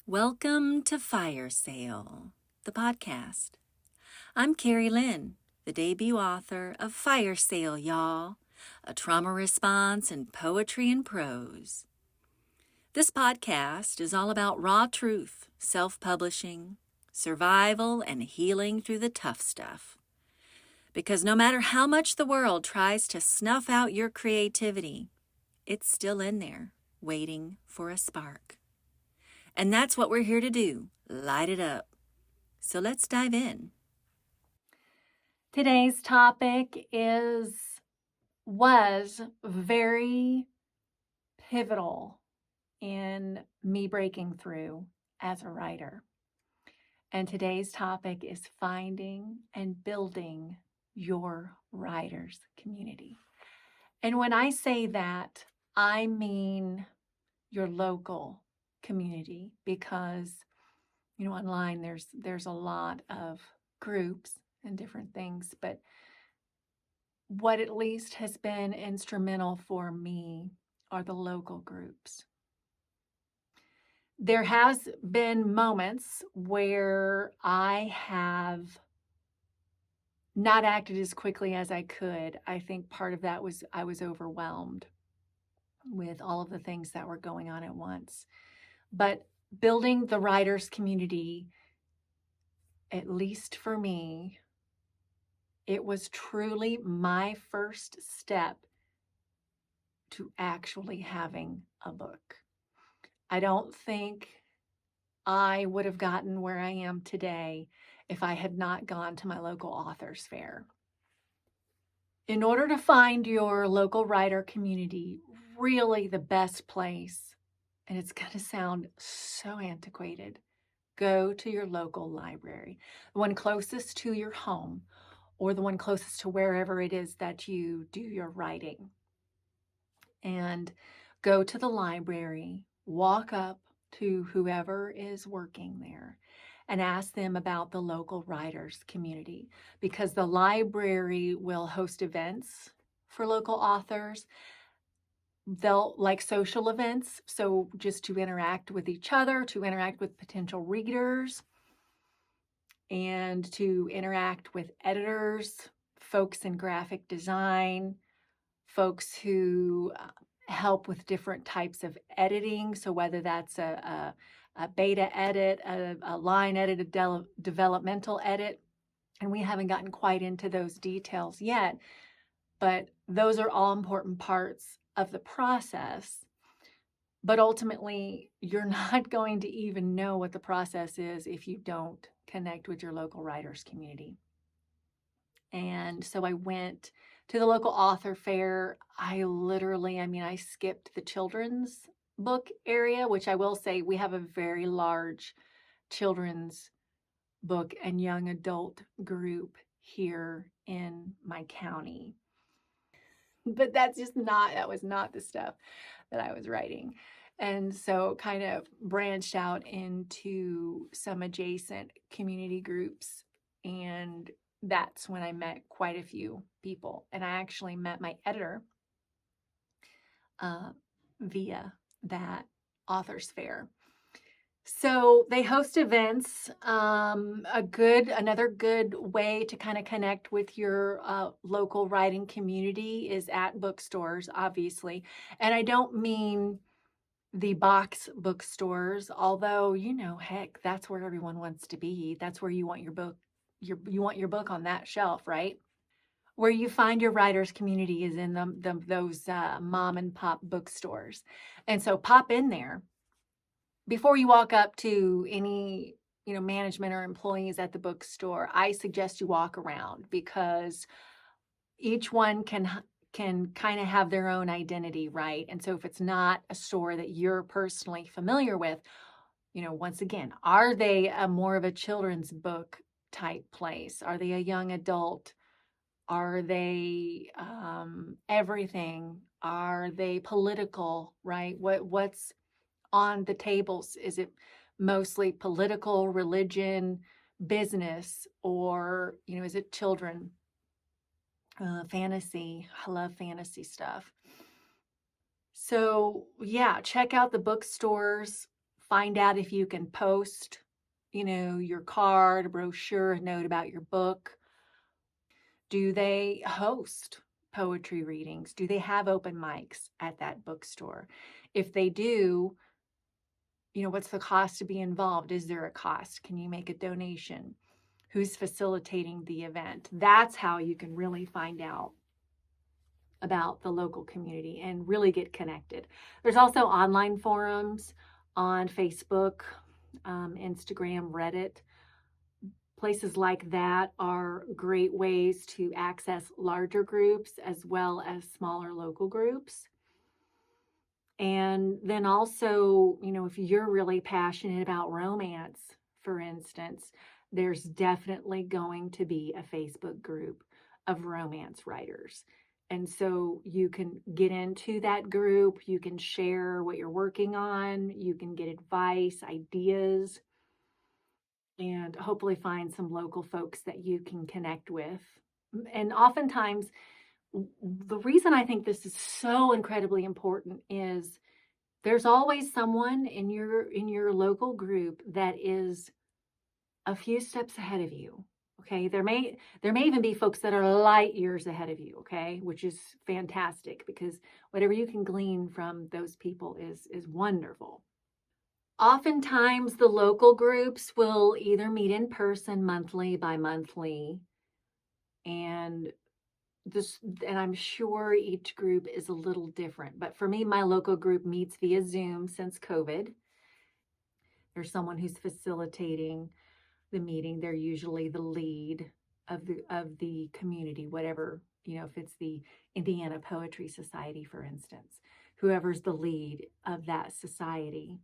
Welcome to Fire Sale, the podcast. I'm Kerry Lynne, the debut author of Fire Sale, y'all, a trauma response in poetry and prose. This podcast is all about raw truth, self-publishing, survival, and healing through the tough stuff. Because no matter how much the world tries to snuff out your creativity, it's still in there, waiting for a spark. And that's what we're here to do, light it up. So let's dive in. Today's topic was very pivotal in me breaking through as a writer. And today's topic is finding and building your writers community. And when I say that, I mean your local community, because online there's a lot of groups and different things, but what at least has been instrumental for me are the local groups. There has been moments where I have not acted as quickly as I could. I think part of that was I was overwhelmed with all of the things that were going on at once. But building the writers community, at least for me, it was truly my first step to actually having a book. I don't think I would have gotten where I am today if I had not gone to my local authors fair. In order to find your local writer community, really the best place, and it's going to sound so antiquated, go to your local library, the one closest to your home or the one closest to wherever it is that you do your writing. And go to the library, walk up to whoever is working there and ask them about the local writers community, because the library will host events for local authors. They'll like social events, so just to interact with each other, to interact with potential readers, and to interact with editors, folks in graphic design, folks who help with different types of editing. So whether that's a beta edit, a line edit, a developmental edit, and we haven't gotten quite into those details yet, but those are all important parts of the process. But ultimately, you're not going to even know what the process is if you don't connect with your local writers community. And so I went to the local author fair. I skipped the children's book area, which I will say we have a very large children's book and young adult group here in my county. But that was not the stuff that I was writing. And so kind of branched out into some adjacent community groups, and that's when I met quite a few people. And I actually met my editor via that authors fair. So they host events. Another good way to kind of connect with your local writing community is at bookstores, obviously. And I don't mean the box bookstores, although, heck, that's where everyone wants to be. That's where you want your book. You want your book on that shelf, right? Where you find your writers community is in those mom and pop bookstores. And so pop in there. Before you walk up to any, management or employees at the bookstore, I suggest you walk around, because each one can kind of have their own identity, right? And so if it's not a store that you're personally familiar with, once again, are they more of a children's book type place? Are they a young adult? Are they everything? Are they political, right? What's on the tables? Is it mostly political, religion, business, or, is it children? Fantasy. I love fantasy stuff. So yeah, check out the bookstores, find out if you can post, your card, a brochure, a note about your book. Do they host poetry readings? Do they have open mics at that bookstore? If they do, what's the cost to be involved? Is there a cost? Can you make a donation? Who's facilitating the event? That's how you can really find out about the local community and really get connected. There's also online forums on Facebook, Instagram, Reddit. Places like that are great ways to access larger groups as well as smaller local groups. And then also, if you're really passionate about romance, for instance, there's definitely going to be a Facebook group of romance writers. And so you can get into that group, you can share what you're working on, you can get advice, ideas, and hopefully find some local folks that you can connect with. And oftentimes, the reason I think this is so incredibly important is there's always someone in your local group that is a few steps ahead of you. Okay, there may even be folks that are light years ahead of you, okay, which is fantastic because whatever you can glean from those people is wonderful. Oftentimes the local groups will either meet in person monthly, bi-monthly, and I'm sure each group is a little different. But for me, my local group meets via Zoom since COVID. There's someone who's facilitating the meeting. They're usually the lead of the community, whatever, if it's the Indiana Poetry Society, for instance, whoever's the lead of that society,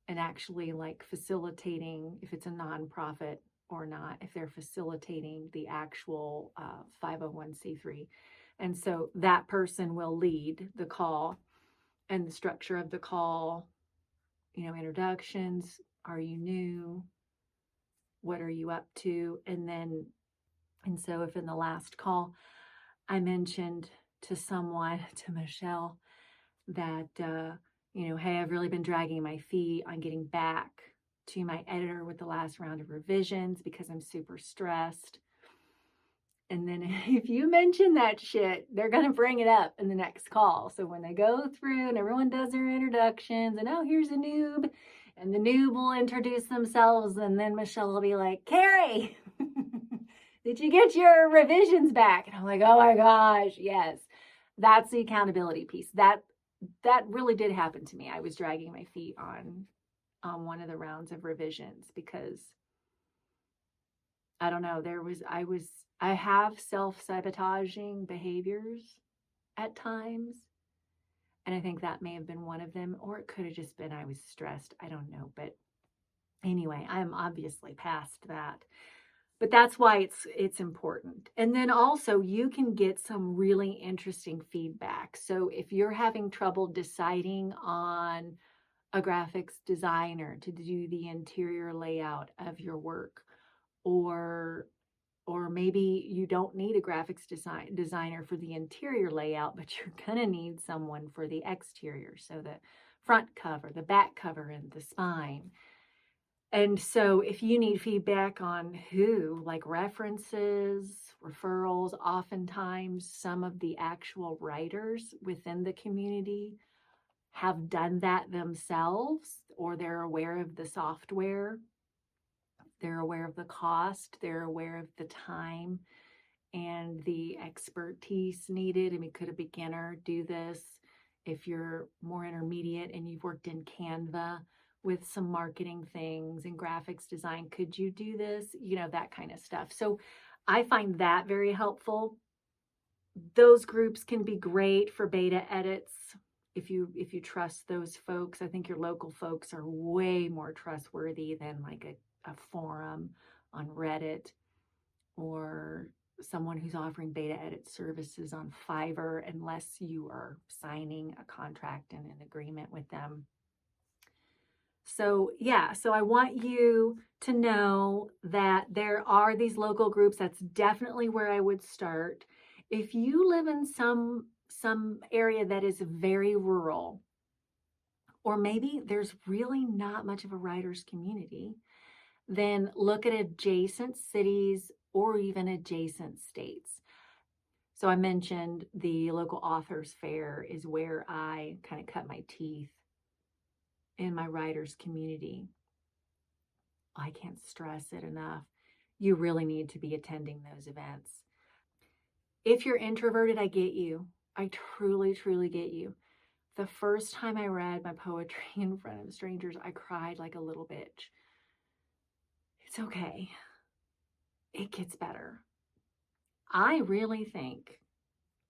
and actually like facilitating if it's a nonprofit or not, if they're facilitating the actual 501c3. And so that person will lead the call and the structure of the call, introductions. Are you new? What are you up to? And so if in the last call I mentioned to someone, to Michelle, that, hey, I've really been dragging my feet on getting back to my editor with the last round of revisions because I'm super stressed. And then if you mention that shit, they're going to bring it up in the next call. So when they go through and everyone does their introductions and, oh, here's a noob, and the noob will introduce themselves, and then Michelle will be like, Kerry, did you get your revisions back? And I'm like, oh my gosh, yes. That's the accountability piece. That really did happen to me. I was dragging my feet on one of the rounds of revisions because I don't know, I have self-sabotaging behaviors at times. And I think that may have been one of them, or it could have just been I was stressed. I don't know. But anyway, I'm obviously past that. But that's why it's important. And then also you can get some really interesting feedback. So if you're having trouble deciding on a graphics designer to do the interior layout of your work, or maybe you don't need a graphics designer for the interior layout, but you're going to need someone for the exterior. So the front cover, the back cover, and the spine. And so if you need feedback on who, like references, referrals, oftentimes some of the actual writers within the community have done that themselves, or they're aware of the software, they're aware of the cost, they're aware of the time and the expertise needed. I mean, could a beginner do this? If you're more intermediate and you've worked in Canva with some marketing things and graphics design, could you do this? That kind of stuff. So I find that very helpful. Those groups can be great for beta edits. If you trust those folks. I think your local folks are way more trustworthy than like a forum on Reddit, or someone who's offering beta edit services on Fiverr, unless you are signing a contract and an agreement with them. So I want you to know that there are these local groups. That's definitely where I would start. If you live in some area that is very rural, or maybe there's really not much of a writer's community, then look at adjacent cities or even adjacent states. So I mentioned the local authors fair is where I kind of cut my teeth in my writers community. I can't stress it enough. You really need to be attending those events. If you're introverted, I get you. I truly, truly get you. The first time I read my poetry in front of strangers, I cried like a little bitch. It's okay. It gets better. I really think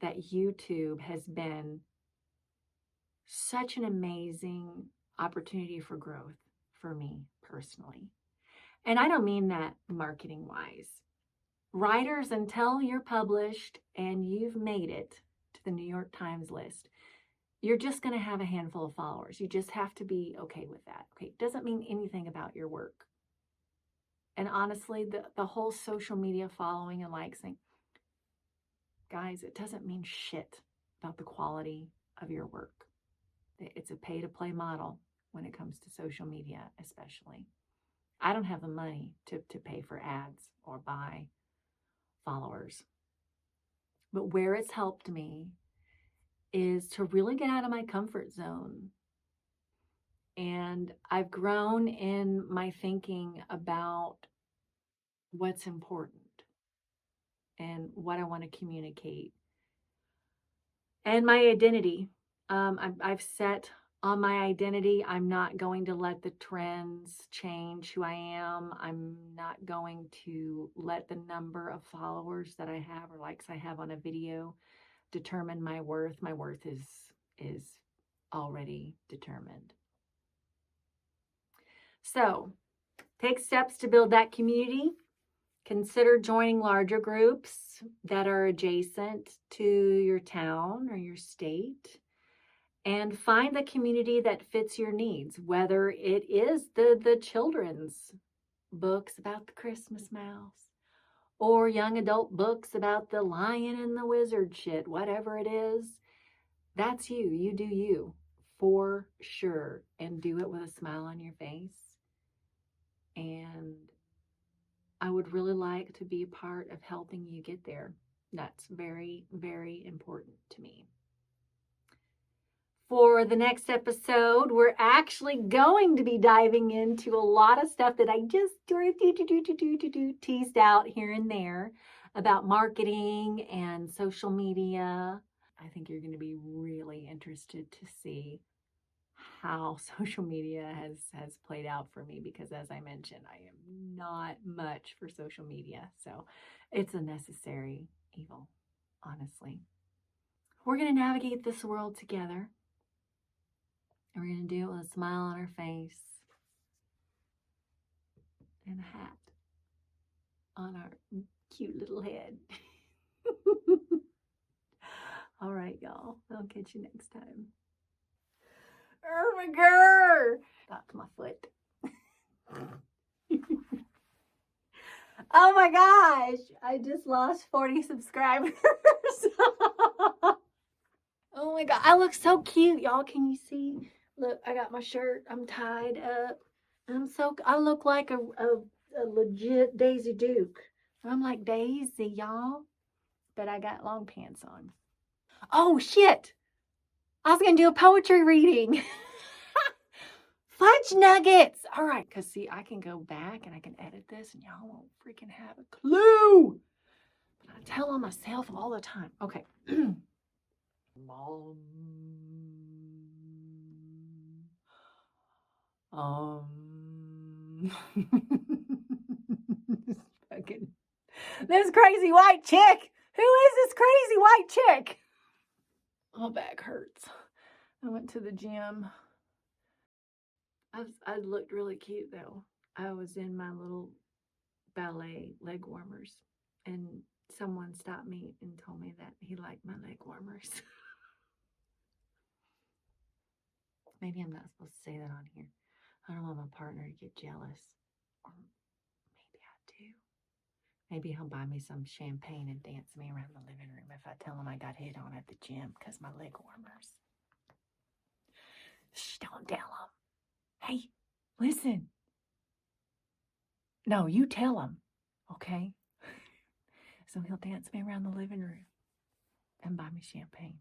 that YouTube has been such an amazing opportunity for growth for me personally. And I don't mean that marketing wise. Writers, until you're published and you've made it to the New York Times list, you're just going to have a handful of followers. You just have to be okay with that. Okay, it doesn't mean anything about your work. And honestly, the whole social media following and likes thing, guys, it doesn't mean shit about the quality of your work. It's a pay-to-play model when it comes to social media, especially. I don't have the money to pay for ads or buy followers. But where it's helped me is to really get out of my comfort zone. And I've grown in my thinking about what's important and what I want to communicate. And my identity. I've set on my identity. I'm not going to let the trends change who I am. I'm not going to let the number of followers that I have or likes I have on a video determine my worth. My worth is already determined. So, take steps to build that community. Consider joining larger groups that are adjacent to your town or your state. And find the community that fits your needs, whether it is the children's books about the Christmas mouse or young adult books about the lion and the wizard shit, whatever it is. That's you. You do you for sure. And do it with a smile on your face. And I would really like to be a part of helping you get there. That's very, very important to me. For the next episode, we're actually going to be diving into a lot of stuff that I just teased out here and there about marketing and social media. I think you're going to be really interested to see how social media has played out for me, because as I mentioned, I am not much for social media. So it's a necessary evil, honestly. We're going to navigate this world together. And we're going to do it with a smile on our face and a hat on our cute little head. All right, y'all. I'll catch you next time. Oh my god! Got to my foot. Oh my gosh! I just lost 40 subscribers. Oh my god! I look so cute, y'all. Can you see? Look, I got my shirt. I'm tied up. I look like a legit Daisy Duke. I'm like Daisy, y'all. But I got long pants on. Oh, shit. I was going to do a poetry reading. Fudge nuggets. All right. Because, see, I can go back and I can edit this and y'all won't freaking have a clue. But I tell on myself all the time. Okay. Fucking this crazy white chick. Who is this crazy white chick? My back hurts. I went to the gym. I looked really cute though. I was in my little ballet leg warmers, and someone stopped me and told me that he liked my leg warmers. Maybe I'm not supposed to say that on here. I don't want my partner to get jealous. Or maybe I do. Maybe he'll buy me some champagne and dance me around the living room if I tell him I got hit on at the gym because my leg warmers. Shh, don't tell him. Hey, listen. No, you tell him, okay? So he'll dance me around the living room and buy me champagne.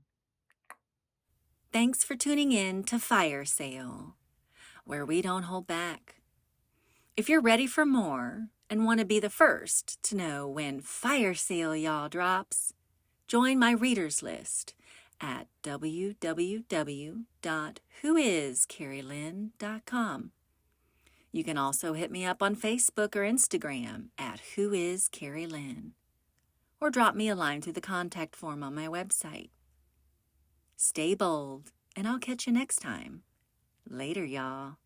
Thanks for tuning in to Fire Sale, where we don't hold back. If you're ready for more and want to be the first to know when Fire Sale Y'all drops, join my readers list at www.whoiskerrylynne.com. You can also hit me up on Facebook or Instagram at whoiskerrylynne, or drop me a line through the contact form on my website. Stay bold, and I'll catch you next time. Later, y'all.